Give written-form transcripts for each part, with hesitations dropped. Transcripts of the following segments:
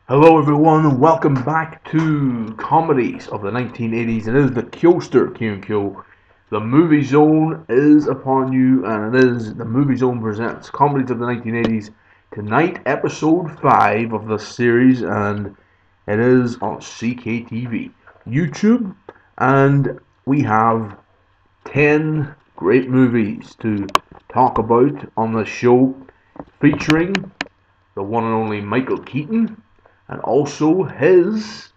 Hello everyone and welcome back to Comedies of the 1980s. It is the Kyoster Q&Q. The Movie Zone is upon you, and it is the Movie Zone presents Comedies of the 1980s. Tonight, episode 5 of the series, and it is on CKTV, YouTube, and we have 10 great movies to talk about on the show, featuring the one and only Michael Keaton, and also his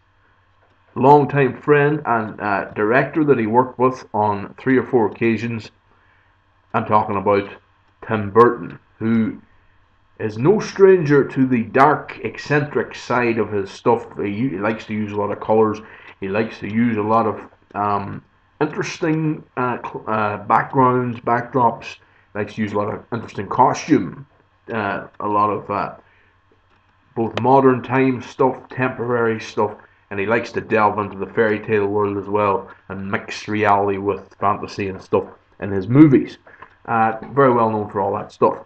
longtime friend and director that he worked with on 3 or 4 occasions. I'm talking about Tim Burton, who is no stranger to the dark, eccentric side of his stuff. He likes to use a lot of colors. He likes to use a lot of interesting backgrounds, backdrops. He likes to use a lot of interesting costume. A lot of both modern time stuff, temporary stuff, and he likes to delve into the fairy tale world as well and mix reality with fantasy and stuff in his movies. Very well known for all that stuff.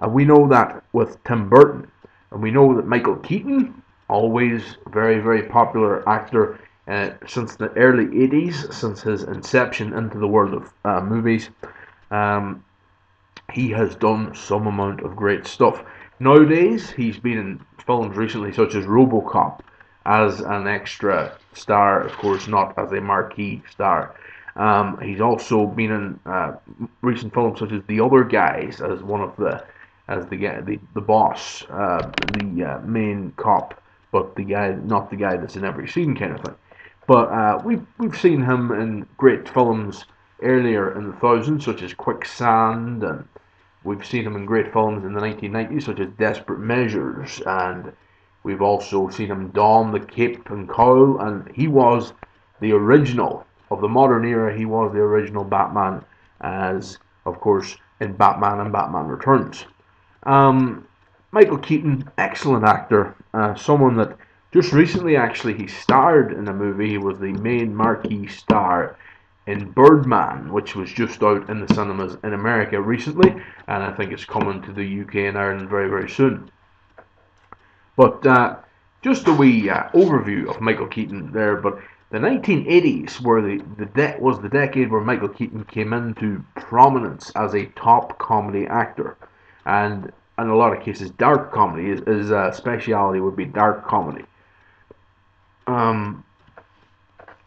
We know that with Tim Burton, and we know that Michael Keaton, always very, very popular actor since the early 80s, since his inception into the world of movies. He has done some amount of great stuff. Nowadays, he's been in films recently such as RoboCop as an extra star, of course, not as a marquee star. He's also been in recent films such as The Other Guys as one of the boss, the main cop, but the guy, not the guy that's in every scene, kind of thing. But we've seen him in great films earlier in the thousands, such as Quicksand, and we've seen him in great films in the 1990s, such as Desperate Measures, and we've also seen him don the cape and cowl, and he was the original of the modern era. He was the original Batman, as of course in Batman and Batman Returns. Michael Keaton, excellent actor, someone that just recently actually he starred in a movie. He was the main marquee star in Birdman, which was just out in the cinemas in America recently, and I think it's coming to the UK and Ireland very, very soon. But just a wee overview of Michael Keaton there. But the 1980s was the decade where Michael Keaton came into prominence as a top comedy actor, and in a lot of cases, dark comedy. His speciality would be dark comedy. Um,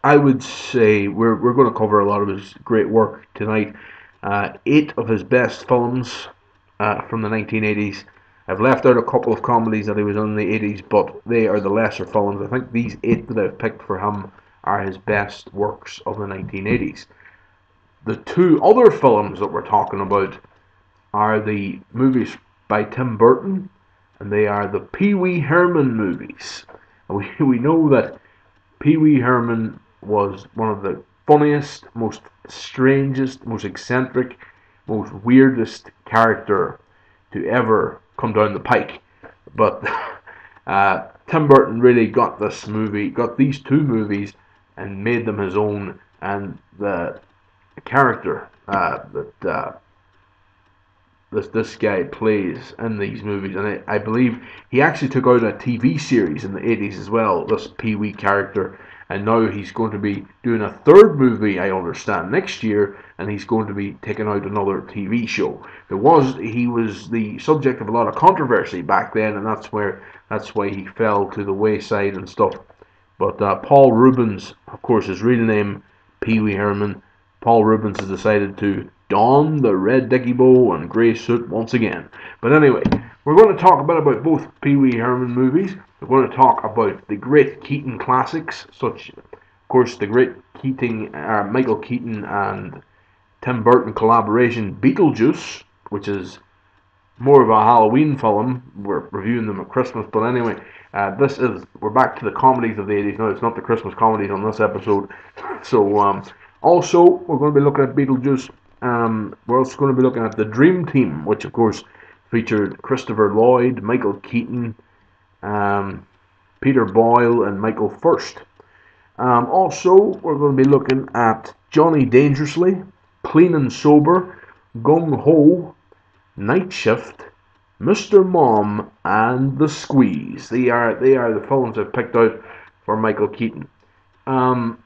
I would say we're going to cover a lot of his great work tonight. 8 of his best films from the 1980s. I've left out a couple of comedies that he was in the 80s, but they are the lesser films. I think these 8 that I've picked for him are his best works of the 1980s. The 2 other films that we're talking about are the movies by Tim Burton, and they are the Pee Wee Herman movies. We know that Pee Wee Herman was one of the funniest, most strangest, most eccentric, most weirdest character to ever come down the pike. But Tim Burton really got these 2 movies and made them his own, and the character that this guy plays in these movies, and I believe he actually took out a TV series in the 80s as well, this Pee Wee character, and now he's going to be doing a 3rd movie, I understand, next year, and he's going to be taking out another TV show. He was the subject of a lot of controversy back then, and that's why he fell to the wayside and stuff. But Paul Rubens, of course, his real name, Pee Wee Herman, Paul Rubens has decided to don the red dicky bow and grey suit once again. But anyway, we're going to talk about both Pee Wee Herman movies. We're going to talk about the great Keaton classics, such, of course, the great Michael Keaton and Tim Burton collaboration, Beetlejuice, which is more of a Halloween film. We're reviewing them at Christmas, but anyway, we're back to the comedies of the 80s now. It's not the Christmas comedies on this episode. So, also, we're going to be looking at Beetlejuice. We're also going to be looking at the Dream Team, which of course featured Christopher Lloyd, Michael Keaton, Peter Boyle, and Michael First. Also, we're going to be looking at Johnny Dangerously, Clean and Sober, Gung Ho, Night Shift, Mr. Mom and The Squeeze. They are the films I've picked out for Michael Keaton. Um,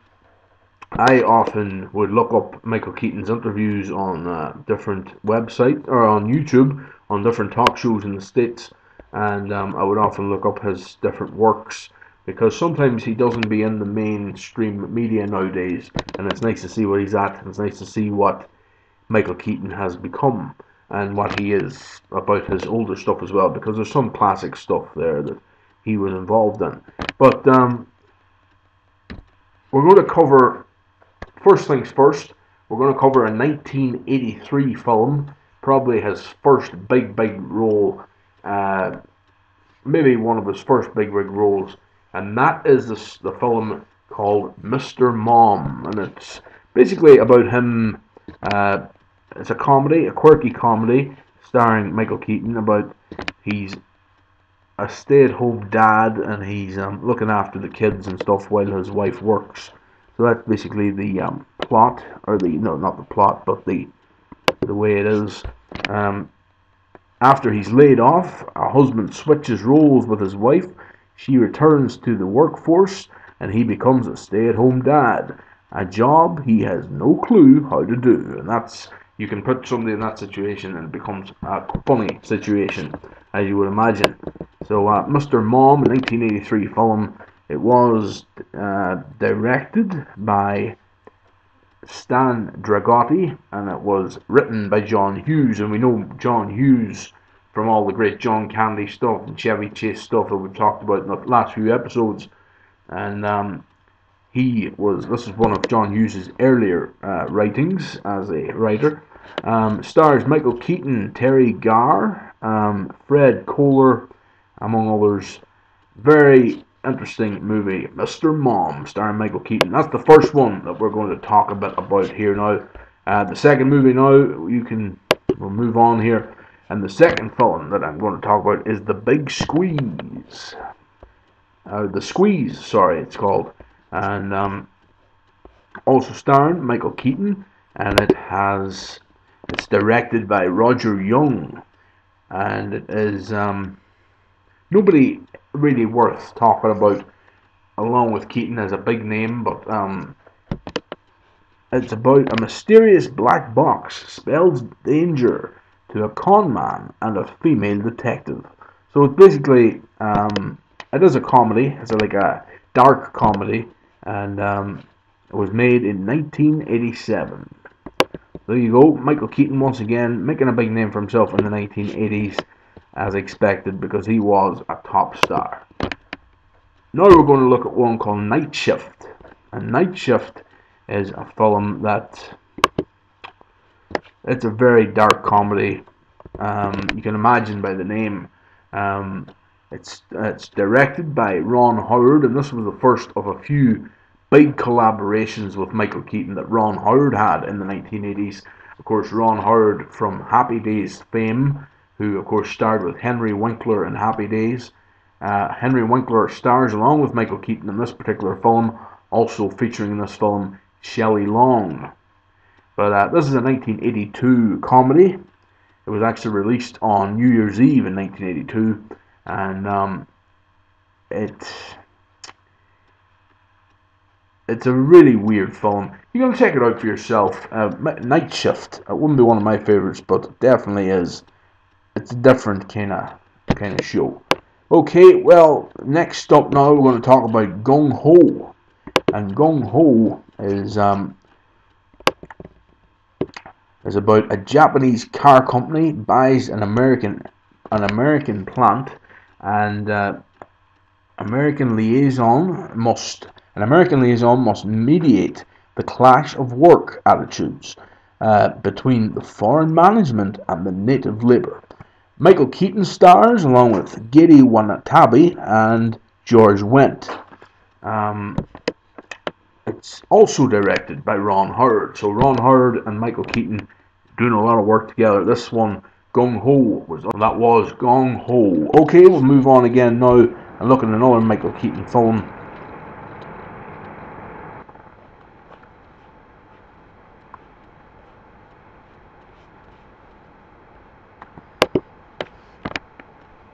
I often would look up Michael Keaton's interviews on different websites or on YouTube on different talk shows in the States, and I would often look up his different works because sometimes he doesn't be in the mainstream media nowadays, and it's nice to see where he's at, and it's nice to see what Michael Keaton has become and what he is about his older stuff as well, because there's some classic stuff there that he was involved in. But we're going to cover, first things first, we're going to cover a 1983 film, probably his first big role, uh, maybe one of his first big roles, and that is the film called Mr. Mom, and it's basically about him. It's a comedy, a quirky comedy, starring Michael Keaton. About he's a stay-at-home dad, and he's looking after the kids and stuff while his wife works. So that's basically the plot, or the no, not the plot, but the way it is. Um, After he's laid off, a husband switches roles with his wife. She returns to the workforce, and he becomes a stay-at-home dad. A job he has no clue how to do, and that's, you can put somebody in that situation, and it becomes a funny situation, as you would imagine. So, Mr. Mom, a 1983 film. It was directed by Stan Dragotti, and it was written by John Hughes, and we know John Hughes from all the great John Candy stuff and Chevy Chase stuff that we've talked about in the last few episodes. And this is one of John Hughes' earlier writings as a writer. Stars Michael Keaton, Terry Garr, Fred Kohler, among others. Very interesting movie, Mr. Mom, starring Michael Keaton. That's the first one that we're going to talk a bit about here now. The second movie now, we'll move on here. And the second film that I'm going to talk about is The Big Squeeze. The Squeeze, sorry, it's called. And also starring Michael Keaton. And it's directed by Roger Young. And it is nobody really worth talking about along with Keaton as a big name, but it's about a mysterious black box spells danger to a con man and a female detective. So it's basically it is a comedy. It's like a dark comedy, and it was made in 1987. There you go, Michael Keaton once again making a big name for himself in the 1980s, as expected, because he was a top star. Now we're going to look at one called Night Shift. And Night Shift is a film that, it's a very dark comedy. You can imagine by the name. It's directed by Ron Howard, and this was the first of a few big collaborations with Michael Keaton that Ron Howard had in the 1980s. Of course, Ron Howard from Happy Days fame, who of course starred with Henry Winkler in Happy Days. Henry Winkler stars along with Michael Keaton in this particular film, also featuring in this film Shelley Long. But this is a 1982 comedy. It was actually released on New Year's Eve in 1982, and it's a really weird film. You can check it out for yourself. Night Shift. It wouldn't be one of my favorites, but it definitely is. It's a different kind of show. Okay, well, next up now we're going to talk about Gung Ho, and Gung Ho is about a Japanese car company buys an American plant, and an American liaison must mediate the clash of work attitudes between the foreign management and the native labor. Michael Keaton stars along with Giri Wanatabe and George Wendt. It's also directed by Ron Howard. So Ron Howard and Michael Keaton doing a lot of work together. This one, Gung Ho, was Gung Ho. Okay, we'll move on again now and look at another Michael Keaton film.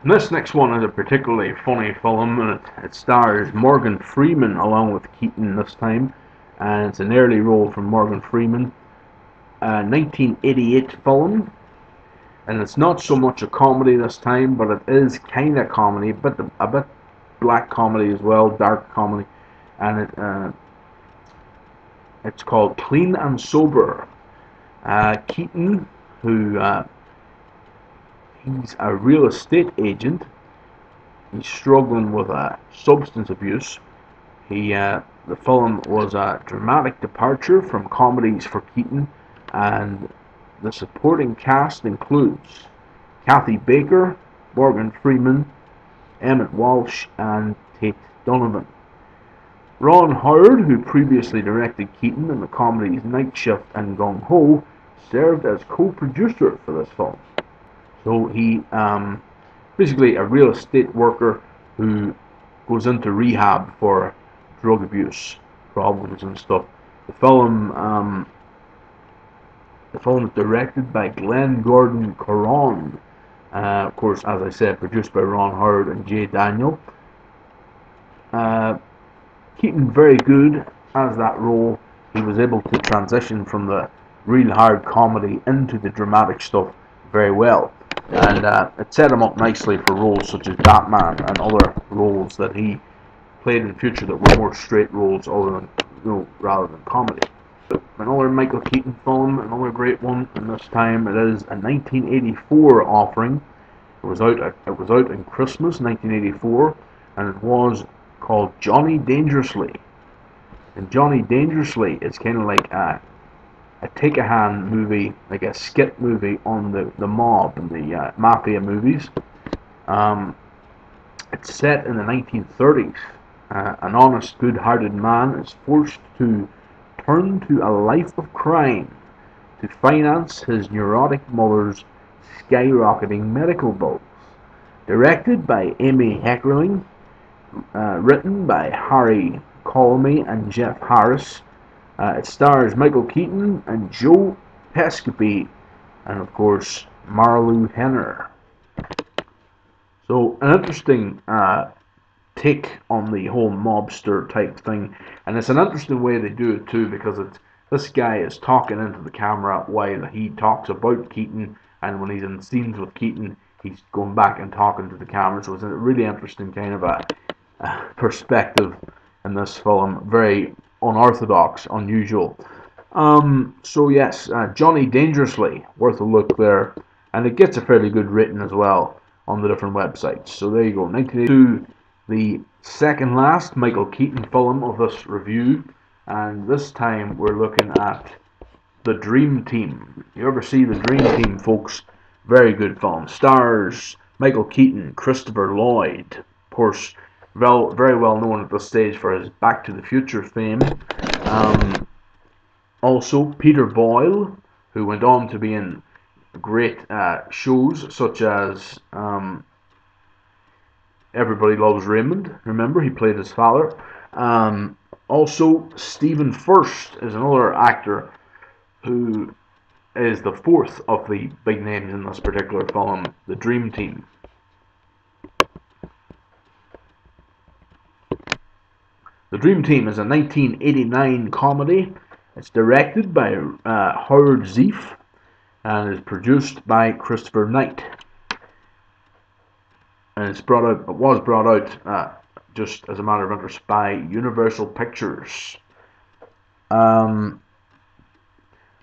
And this next one is a particularly funny film, and it stars Morgan Freeman along with Keaton this time, and it's an early role from Morgan Freeman. A 1988 film, and it's not so much a comedy this time, but it is kind of comedy, but a bit black comedy as well, dark comedy, and it's called Clean and Sober. Keaton, who he's a real estate agent. He's struggling with substance abuse. The film was a dramatic departure from comedies for Keaton, and the supporting cast includes Kathy Baker, Morgan Freeman, Emmett Walsh, and Tate Donovan. Ron Howard, who previously directed Keaton in the comedies Night Shift and Gung Ho, served as co-producer for this film. So he basically a real estate worker who goes into rehab for drug abuse problems and stuff. The film is directed by Glenn Gordon Caron. Of course, as I said, produced by Ron Howard and Jay Daniel. Keaton very good as that role. He was able to transition from the real hard comedy into the dramatic stuff very well, and it set him up nicely for roles such as Batman and other roles that he played in the future that were more straight roles rather than comedy. Another Michael Keaton film, another great one, and this time it is a 1984 offering. It was out in Christmas 1984, and it was called Johnny Dangerously. And Johnny Dangerously is kind of like a take-a-hand movie, like a skit movie on the mob and the mafia movies. It's set in the 1930s. An honest, good-hearted man is forced to turn to a life of crime to finance his neurotic mother's skyrocketing medical bills. Directed by Amy Heckerling, written by Harry Colmy and Jeff Harris. It stars Michael Keaton and Joe Pescopi, and of course Marlu Henner. So an interesting take on the whole mobster type thing, and it's an interesting way they do it too, because this guy is talking into the camera while he talks about Keaton, and when he's in scenes with Keaton, he's going back and talking to the camera. So it's a really interesting kind of a perspective in this film, very unorthodox, unusual. So yes, Johnny Dangerously, worth a look there, and it gets a fairly good rating as well on the different websites. So there you go, 1982, the second last Michael Keaton film of this review, and this time we're looking at The Dream Team. You ever see The Dream Team, folks? Very good film. Stars Michael Keaton, Christopher Lloyd, of course, very well known at this stage for his Back to the Future fame. Also Peter Boyle, who went on to be in great shows such as Everybody Loves Raymond. Remember, he played his father. Also, Stephen Furst is another actor who is the fourth of the big names in this particular film, The Dream Team. The Dream Team is a 1989 comedy. It's directed by Howard Zieff and is produced by Christopher Knight. And it was brought out just as a matter of interest by Universal Pictures.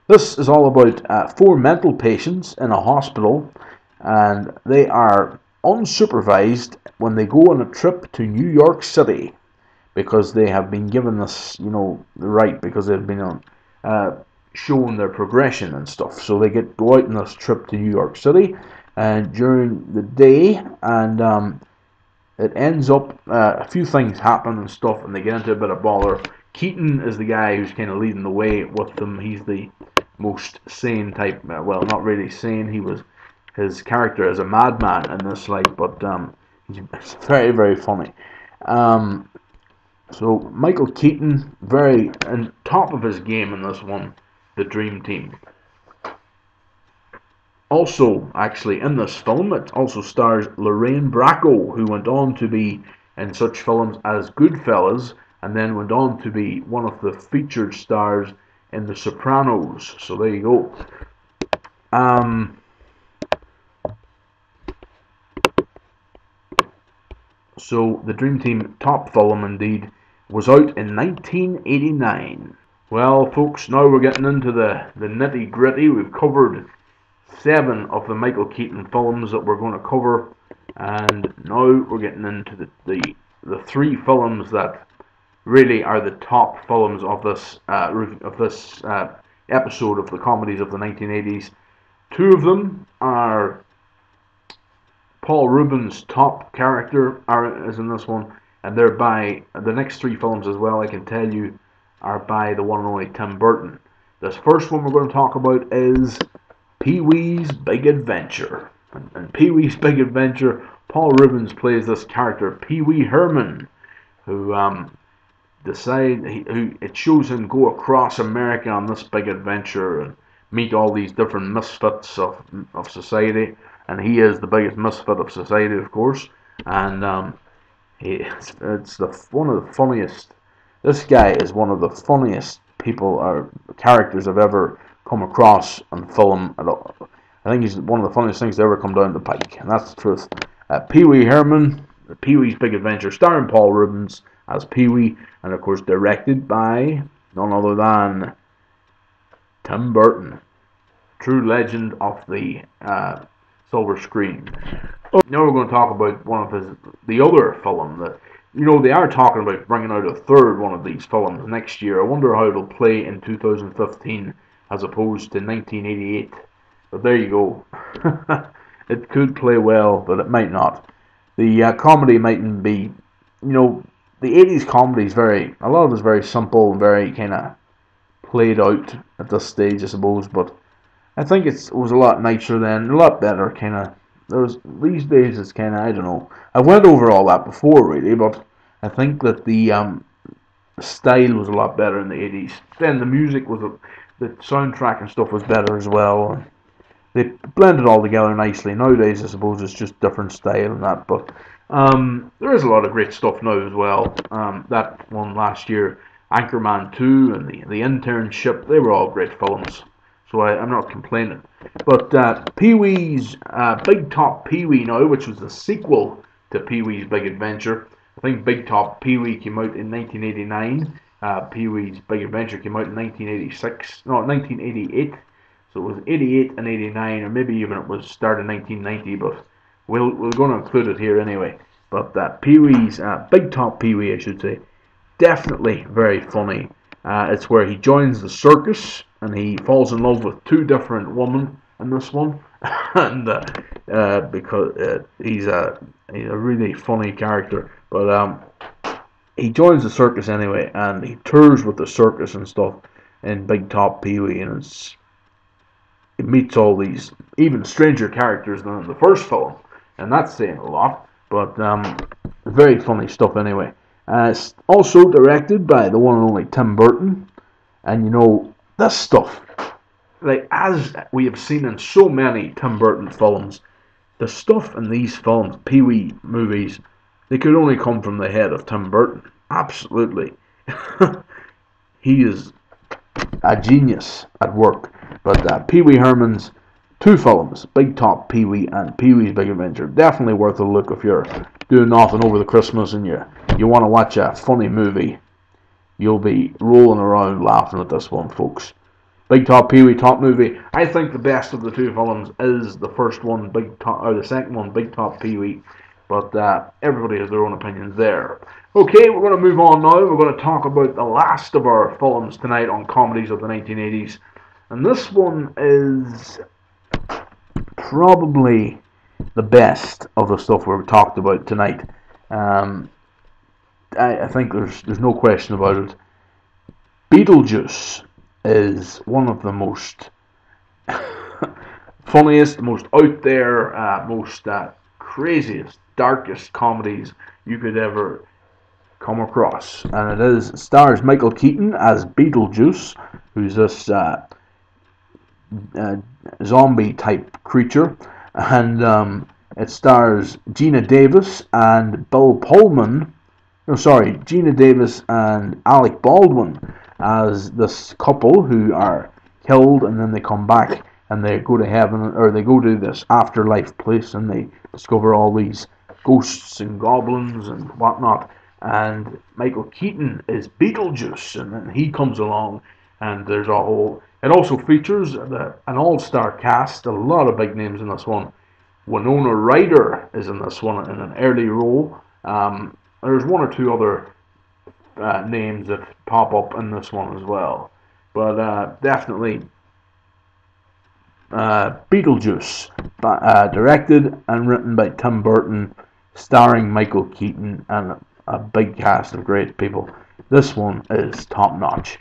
This is all about 4 mental patients in a hospital, and they are unsupervised when they go on a trip to New York City, because they have been given this, the right, because they've been shown their progression and stuff. So they go out on this trip to New York City, and during the day, and it ends up, a few things happen and stuff, and they get into a bit of bother. Keaton is the guy who's kind of leading the way with them. He's the most sane type, well, not really sane. His character is a madman in this, but he's very, very funny. So Michael Keaton, very on top of his game in this one, The Dream Team. Also, actually, in this film, it also stars Lorraine Bracco, who went on to be in such films as Goodfellas, and then went on to be one of the featured stars in The Sopranos. So there you go. So the Dream Team top film indeed was out in 1989. Well, folks, now we're getting into the nitty gritty. We've covered 7 of the Michael Keaton films that we're going to cover, and now we're getting into the 3 films that really are the top films of this episode of the comedies of the 1980s. 2 of them are Paul Rubens' top character is in this one, and they're by the next 3 films as well. I can tell you are by the one and only Tim Burton. This first one we're going to talk about is Pee-wee's Big Adventure. In Pee-wee's Big Adventure, Paul Rubens plays this character, Pee-wee Herman, who it shows him go across America on this big adventure and meet all these different misfits of society, and he is the biggest misfit of society, of course, and one of the funniest. This guy is one of the funniest people or characters I've ever come across on film at all. I think he's one of the funniest things to ever come down the pike, and that's the truth. Pee-wee Herman, Pee-wee's Big Adventure, starring Paul Rubens as Pee-wee, and of course directed by none other than Tim Burton, true legend of the silver screen. Now we're going to talk about one of the other film that, they are talking about bringing out a third one of these films next year. I wonder how it'll play in 2015 as opposed to 1988. But there you go. It could play well, but it might not. The comedy mightn't be, the 80s comedy is a lot of it is very simple and very kind of played out at this stage, I suppose. But I think it was a lot nicer then, a lot better, kind of. These days it's kind of, I don't know. I went over all that before, really, but I think that the style was a lot better in the 80s. Then the music the soundtrack and stuff was better as well. They blended all together nicely. Nowadays, I suppose it's just different style and that, but there is a lot of great stuff now as well. That one last year, Anchorman 2 and the Internship, they were all great films. So I'm not complaining. But Pee-wee's Big Top Pee-wee now, which was the sequel to Pee-wee's Big Adventure. I think Big Top Pee-wee came out in 1989. Pee-wee's Big Adventure came out in 1988. So it was 88 and 89, or maybe even it was started in 1990, but we're going to include it here anyway. But Pee-wee's Big Top Pee-wee, I should say, definitely very funny. It's where he joins the circus and he falls in love with 2 different women in this one, and because he's a really funny character. But he joins the circus anyway, and he tours with the circus and stuff in Big Top Pee-wee, and he meets all these even stranger characters than in the first film, and that's saying a lot. But very funny stuff anyway. It's also directed by the one and only Tim Burton, and this stuff, like as we have seen in so many Tim Burton films, the stuff in these films, Pee-wee movies, they could only come from the head of Tim Burton. Absolutely. He is a genius at work. But Pee-wee Herman's 2 films, Big Top Pee-wee and Pee-wee's Big Adventure, definitely worth a look if you're doing nothing over the Christmas and you want to watch a funny movie. You'll be rolling around laughing at this one, folks. Big Top Pee-wee, top movie. I think the best of the 2 films is the first one, the second one, Big Top Pee-wee. But everybody has their own opinions there. Okay, we're going to move on now. We're going to talk about the last of our films tonight on comedies of the 1980s. And this one is probably the best of the stuff we've talked about tonight. I think there's no question about it. Beetlejuice is one of the most funniest, most out there, most craziest, darkest comedies you could ever come across. And it stars Michael Keaton as Beetlejuice, who's this uh, zombie type creature, and it stars Gina Davis and Bill Pullman. No, sorry, Gina Davis and Alec Baldwin as this couple who are killed, and then they come back and they go to heaven, or they go to this afterlife place, and they discover all these ghosts and goblins and whatnot. And Michael Keaton is Beetlejuice, and then he comes along, and there's a whole. It also features an all-star cast, a lot of big names in this one. Winona Ryder is in this one in an early role. There's one or two other names that pop up in this one as well, but definitely Beetlejuice, directed and written by Tim Burton, starring Michael Keaton and a big cast of great people. This one is top notch,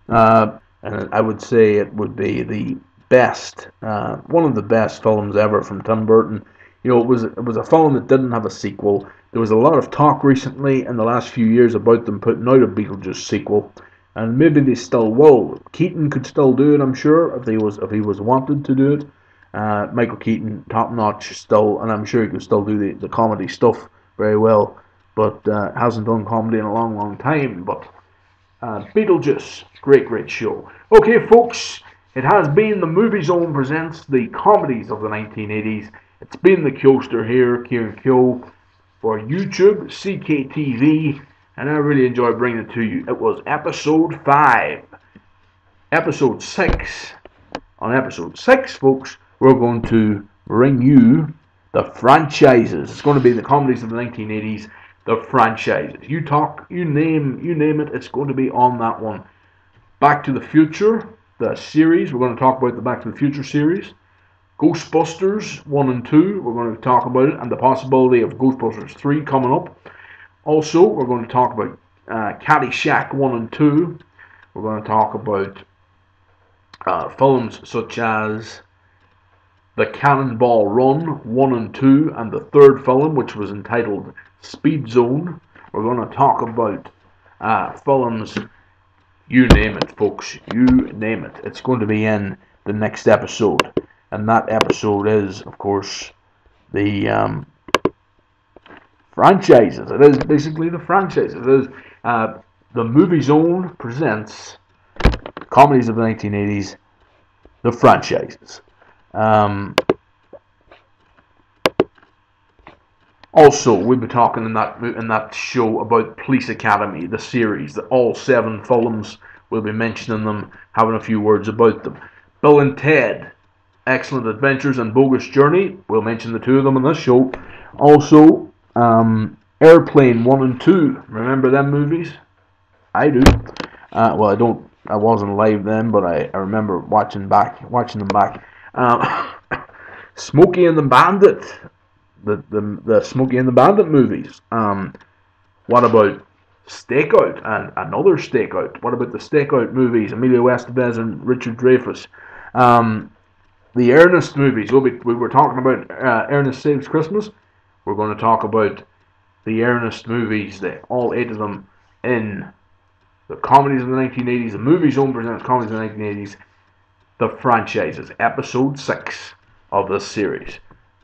and I would say it would be the best, one of the best films ever from Tim Burton. You know, it was a film that didn't have a sequel. There was a lot of talk recently in the last few years about them putting out a Beetlejuice sequel, and maybe they still will. Keaton could still do it, I'm sure, if he was wanted to do it. Michael Keaton, top notch still, and I'm sure he could still do the comedy stuff very well, but hasn't done comedy in a long, long time. But Beetlejuice, great show. Okay, folks, it has been the Movie Zone presents the comedies of the 1980s. It's been the Kyoster here, Kieran Kyo, for YouTube, CKTV, and I really enjoyed bringing it to you. It was episode 5. Episode 6. On episode 6, folks, we're going to bring you the franchises. It's going to be the comedies of the 1980s, the franchises. You name it, it's going to be on that one. Back to the Future, the series. We're going to talk about the Back to the Future series. Ghostbusters 1 and 2, we're going to talk about it, and the possibility of Ghostbusters 3 coming up. Also, we're going to talk about Caddyshack 1 and 2. We're going to talk about films such as The Cannonball Run 1 and 2, and the third film, which was entitled Speed Zone. We're going to talk about films, you name it, folks, you name it. It's going to be in the next episode. And that episode is, of course, the franchises. It is basically the franchises. It is the Movie Zone presents comedies of the 1980s, the franchises. Also, we'll be talking in that show about Police Academy, the series. All 7 films, we'll be mentioning them, having a few words about them. Bill and Ted, Excellent Adventures and Bogus Journey. We'll mention the 2 of them in this show. Also, Airplane 1 and 2. Remember them movies? I do. Well, I don't. I wasn't live then, but I remember watching them back. Smokey and the Bandit. The Smokey and the Bandit movies. What about Stakeout and another Stakeout? What about the Stakeout movies? Emilio Estevez and Richard Dreyfuss. The Ernest movies. We were talking about Ernest Saves Christmas. We're going to talk about the Ernest movies, all 8 of them in the comedies of the 1980s. The Movie Zone presents comedies of the 1980s, the franchises. Episode 6 of this series.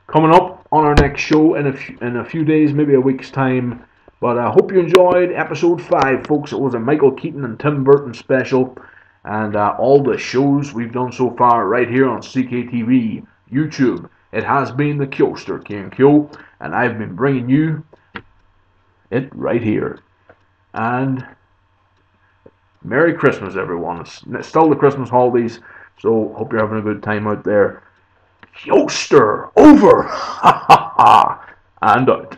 Coming up on our next show in a few days, maybe a week's time. But I hope you enjoyed episode 5, folks. It was a Michael Keaton and Tim Burton special. And all the shows we've done so far right here on CKTV, YouTube. It has been the Kyoster, Kieran Kyo, and I've been bringing you it right here. And Merry Christmas, everyone. It's still the Christmas holidays, so hope you're having a good time out there. Kyoster, over! Ha ha ha! And out.